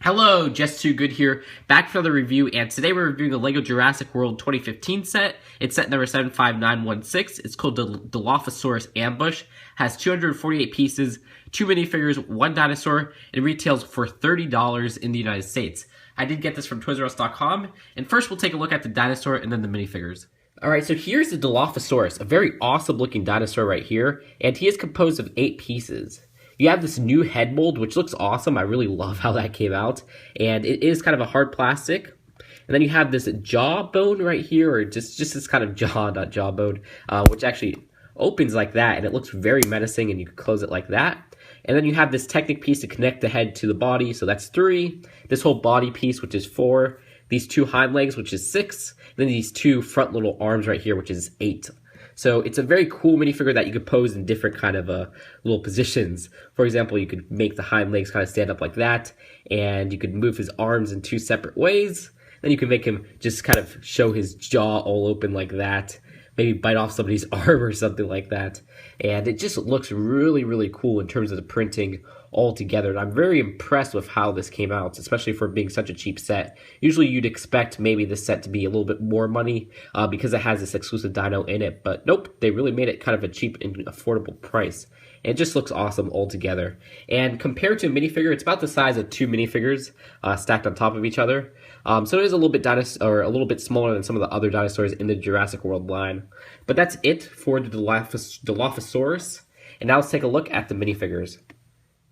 Hello, Just Too Good here, back for another review, and today we're reviewing the LEGO Jurassic World 2015 set. It's set number 75916. It's called Dilophosaurus Ambush, has 248 pieces, 2 minifigures, 1 dinosaur, and retails for $30 in the United States. I did get this from ToysRUs.com, and first we'll take a look at the dinosaur and then the minifigures. Alright, so here's the Dilophosaurus, a very awesome looking dinosaur right here, and he is composed of 8 pieces. You have this new head mold, which looks awesome. I really love how that came out. And it is kind of a hard plastic. And then you have this jawbone right here, or just this kind of jaw, not jawbone, which actually opens like that. And it looks very menacing, and you can close it like that. And then you have this Technic piece to connect the head to the body, so that's 3. This whole body piece, which is 4. These 2 hind legs, which is 6. And then these 2 front little arms right here, which is 8. So it's a very cool minifigure that you could pose in different kind of little positions. For example, you could make the hind legs kind of stand up like that, and you could move his arms in 2 separate ways. Then you can make him just kind of show his jaw all open like that. Maybe bite off somebody's arm or something like that. And it just looks really, really cool in terms of the printing all together. And I'm very impressed with how this came out, especially for being such a cheap set. Usually you'd expect maybe this set to be a little bit more money because it has this exclusive dino in it. But nope, they really made it kind of a cheap and affordable price. And it just looks awesome all together. And compared to a minifigure, it's about the size of 2 minifigures stacked on top of each other. So it is a little bit smaller than some of the other dinosaurs in the Jurassic World line. But that's it for the Dilophosaurus. And now let's take a look at the minifigures.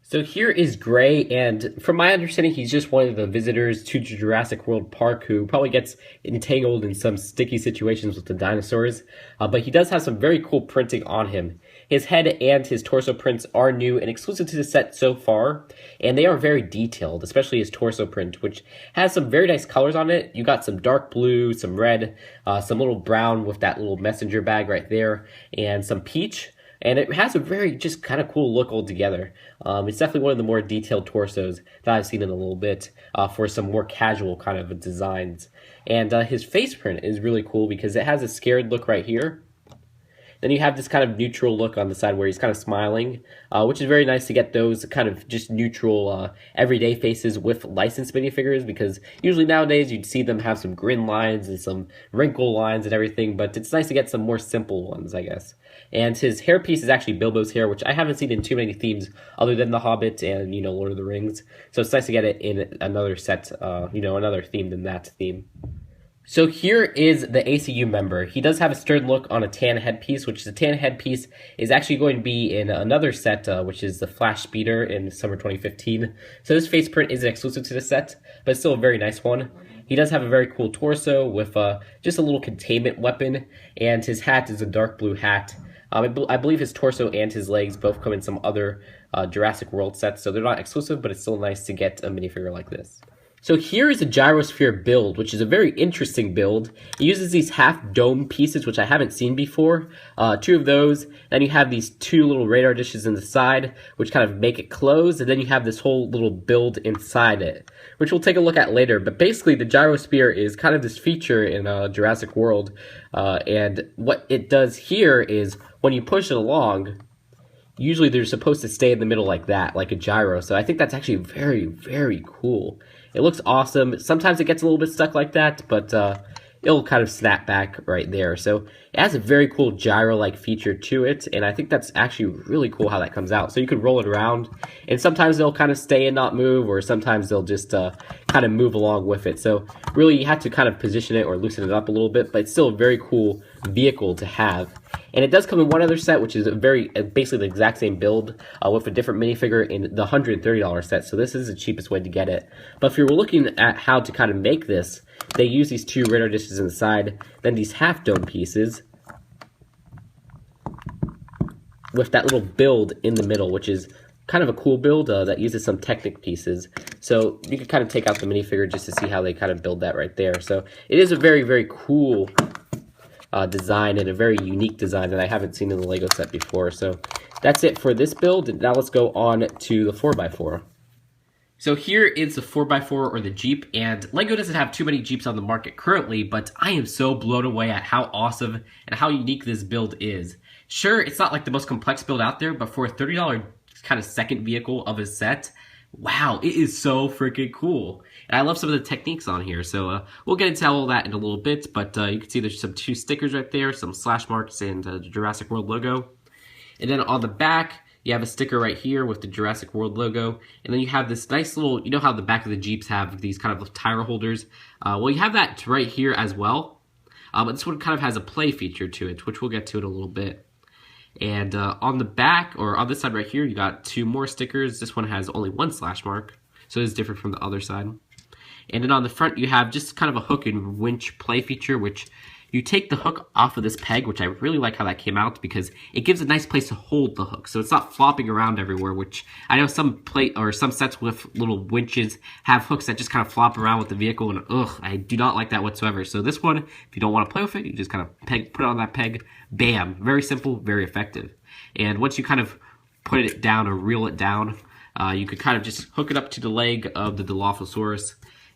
So here is Gray, and from my understanding, he's just one of the visitors to Jurassic World Park who probably gets entangled in some sticky situations with the dinosaurs. But he does have some very cool printing on him. His head and his torso prints are new and exclusive to the set so far, and they are very detailed, especially his torso print, which has some very nice colors on it. You got some dark blue, some red, some little brown with that little messenger bag right there, and some peach. And it has a very just kind of cool look altogether. It's definitely one of the more detailed torsos that I've seen in a little bit for some more casual kind of designs. And his face print is really cool because it has a scared look right here. Then you have this kind of neutral look on the side where he's kind of smiling, which is very nice to get those kind of just neutral everyday faces with licensed minifigures, because usually nowadays you'd see them have some grin lines and some wrinkle lines and everything, but it's nice to get some more simple ones, I guess. And his hairpiece is actually Bilbo's hair, which I haven't seen in too many themes other than The Hobbit and, Lord of the Rings. So it's nice to get it in another set, another theme than that theme. So here is the ACU member. He does have a stern look on a tan headpiece, which the tan headpiece is actually going to be in another set, which is the Flash Speeder in summer 2015. So this face print isn't exclusive to the set, but it's still a very nice one. He does have a very cool torso with just a little containment weapon, and his hat is a dark blue hat. I believe his torso and his legs both come in some other Jurassic World sets, so they're not exclusive, but it's still nice to get a minifigure like this. So here is a Gyrosphere build, which is a very interesting build. It uses these half-dome pieces, which I haven't seen before. 2 of those. Then you have these 2 little radar dishes in the side, which kind of make it close. And then you have this whole little build inside it, which we'll take a look at later. But basically, the Gyrosphere is kind of this feature in Jurassic World. And what it does here is, when you push it along, usually they're supposed to stay in the middle like that, like a gyro. So I think that's actually very, very cool. It looks awesome. Sometimes it gets a little bit stuck like that, but it'll kind of snap back right there. So it has a very cool gyro-like feature to it, and I think that's actually really cool how that comes out. So you can roll it around, and sometimes they'll kind of stay and not move, or sometimes they'll just kind of move along with it. So really you have to kind of position it or loosen it up a little bit, but it's still a very cool vehicle to have. And it does come in one other set, which is basically the exact same build with a different minifigure in the $130 set. So this is the cheapest way to get it. But if you were looking at how to kind of make this, they use these 2 radar dishes inside, then these half-dome pieces with that little build in the middle, which is kind of a cool build that uses some Technic pieces. So you can kind of take out the minifigure just to see how they kind of build that right there. So it is a very, very cool design, and a very unique design that I haven't seen in the LEGO set before. So that's it for this build. Now let's go on to the 4x4. So here is the 4x4 or the Jeep, and LEGO doesn't have too many Jeeps on the market currently, but I am so blown away at how awesome and how unique this build is. Sure, it's not like the most complex build out there, but for a $30 kind of second vehicle of a set, Wow, it is so freaking cool. And I love some of the techniques on here. So we'll get into all that in a little bit. But you can see there's some 2 stickers right there, some slash marks, and the Jurassic World logo. And then on the back, you have a sticker right here with the Jurassic World logo. And then you have this nice little, you know how the back of the Jeeps have these kind of tire holders? Well, you have that right here as well. But this one kind of has a play feature to it, which we'll get to in a little bit. And on the back, or on this side right here, you got 2 more stickers. This one has only 1 slash mark, so it's different from the other side. And then on the front, you have just kind of a hook and winch play feature, which you take the hook off of this peg, which I really like how that came out because it gives a nice place to hold the hook, so it's not flopping around everywhere. Which I know some sets with little winches have hooks that just kind of flop around with the vehicle, and I do not like that whatsoever. So this one, if you don't want to play with it, you just kind of put it on that peg. Bam! Very simple, very effective. And once you kind of put it down or reel it down, you could kind of just hook it up to the leg of the Dilophosaurus,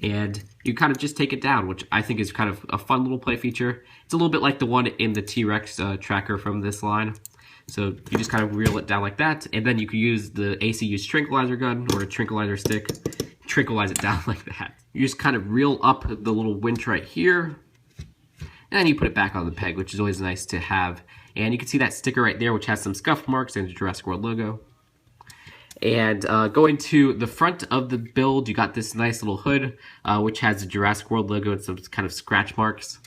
and you kind of just take it down, which I think is kind of a fun little play feature. It's a little bit like the one in the T-Rex tracker from this line. So you just kind of reel it down like that, and then you can use the ACU's tranquilizer gun or a tranquilizer stick, tranquilize it down like that. You just kind of reel up the little winch right here, and then you put it back on the peg, which is always nice to have. And you can see that sticker right there, which has some scuff marks and the Jurassic World logo. And going to the front of the build, you got this nice little hood, which has the Jurassic World logo and some kind of scratch marks.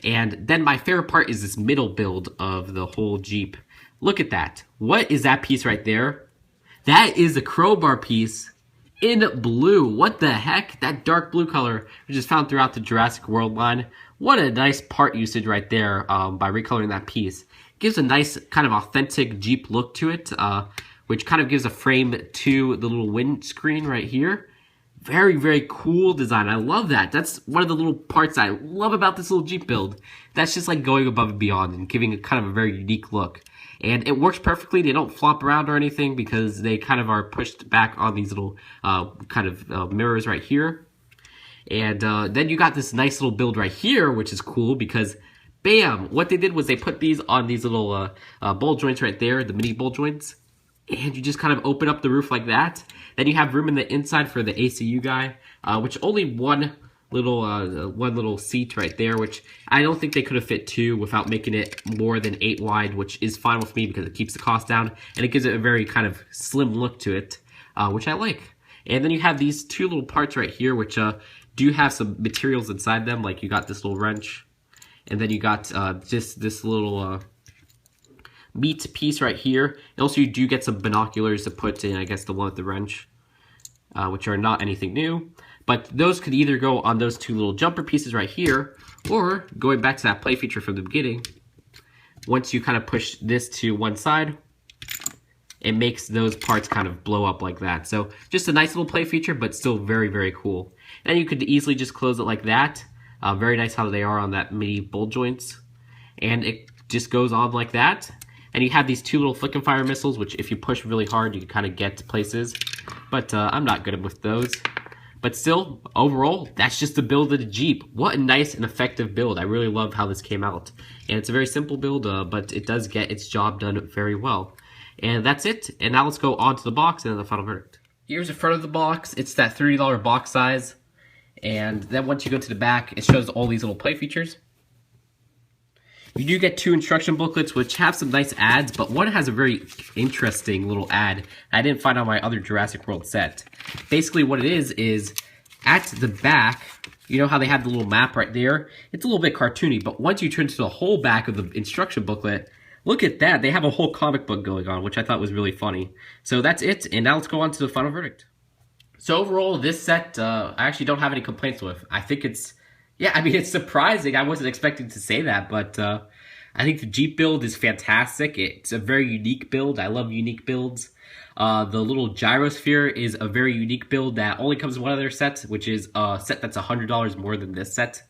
And then my favorite part is this middle build of the whole Jeep. Look at that. What is that piece right there? That is a crowbar piece in blue. What the heck? That dark blue color, which is found throughout the Jurassic World line. What a nice part usage right there by recoloring that piece. Gives a nice kind of authentic Jeep look to it, which kind of gives a frame to the little windscreen right here. Very, very cool design. I love that. That's one of the little parts I love about this little Jeep build. That's just like going above and beyond and giving it kind of a very unique look. And it works perfectly. They don't flop around or anything because they kind of are pushed back on these little mirrors right here. And then you got this nice little build right here, which is cool because, bam, what they did was they put these on these little bowl joints right there, the mini bowl joints. And you just kind of open up the roof like that. Then you have room in the inside for the ACU guy, which only one little seat right there, which I don't think they could have fit 2 without making it more than 8 wide, which is fine with me because it keeps the cost down and it gives it a very kind of slim look to it, which I like. And then you have these 2 little parts right here, which do have some materials inside them, like you got this little wrench, and then you got just this little meat piece right here. And also you do get some binoculars to put in, I guess, the one with the wrench, which are not anything new. But those could either go on those 2 little jumper pieces right here, or going back to that play feature from the beginning, once you kind of push this to one side, it makes those parts kind of blow up like that. So just a nice little play feature, but still very, very cool. And you could easily just close it like that. Very nice how they are on that mini bowl joints. And it just goes on like that. And you have these 2 little flick and fire missiles, which if you push really hard, you can kind of get to places. But I'm not good with those. But still, overall, that's just the build of the Jeep. What a nice and effective build. I really love how this came out. And it's a very simple build, but it does get its job done very well. And that's it. And now let's go on to the box and then the final verdict. Here's the front of the box. It's that $30 box size. And then once you go to the back, it shows all these little play features. You do get 2 instruction booklets, which have some nice ads, but one has a very interesting little ad I didn't find on my other Jurassic World set. Basically what it is at the back, you know how they have the little map right there? It's a little bit cartoony, but once you turn to the whole back of the instruction booklet, look at that. They have a whole comic book going on, which I thought was really funny. So that's it, and now let's go on to the final verdict. So overall, this set, I actually don't have any complaints with. I think it's, yeah, I mean, it's surprising. I wasn't expecting to say that, but I think the Jeep build is fantastic. It's a very unique build. I love unique builds. The little Gyrosphere is a very unique build that only comes in one of their sets, which is a set that's $100 more than this set.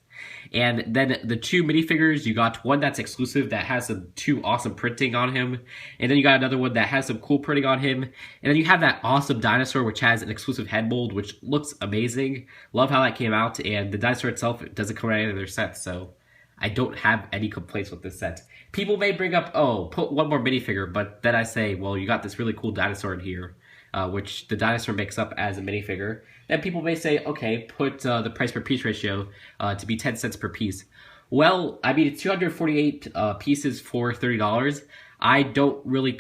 And then the 2 minifigures, you got one that's exclusive that has some 2 awesome printing on him. And then you got another one that has some cool printing on him. And then you have that awesome dinosaur, which has an exclusive head mold, which looks amazing. Love how that came out. And the dinosaur itself doesn't come in any of their sets, so I don't have any complaints with this set. People may bring up, oh, put one more minifigure, but then I say, well, you got this really cool dinosaur in here. which the dinosaur makes up as a minifigure, then people may say, okay, put the price per piece ratio to be 10 cents per piece. Well, I mean, it's 248 pieces for $30. I don't really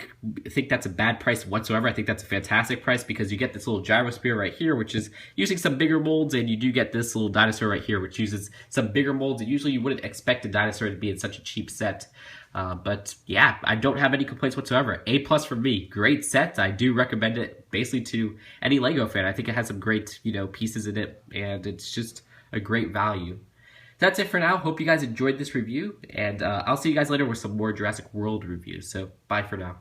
think that's a bad price whatsoever. I think that's a fantastic price because you get this little Gyrosphere right here, which is using some bigger molds, and you do get this little dinosaur right here, which uses some bigger molds. And usually you wouldn't expect a dinosaur to be in such a cheap set. But yeah, I don't have any complaints whatsoever. A+ for me. Great set. I do recommend it basically to any LEGO fan. I think it has some great, pieces in it, and it's just a great value. That's it for now. Hope you guys enjoyed this review, and I'll see you guys later with some more Jurassic World reviews. So, bye for now.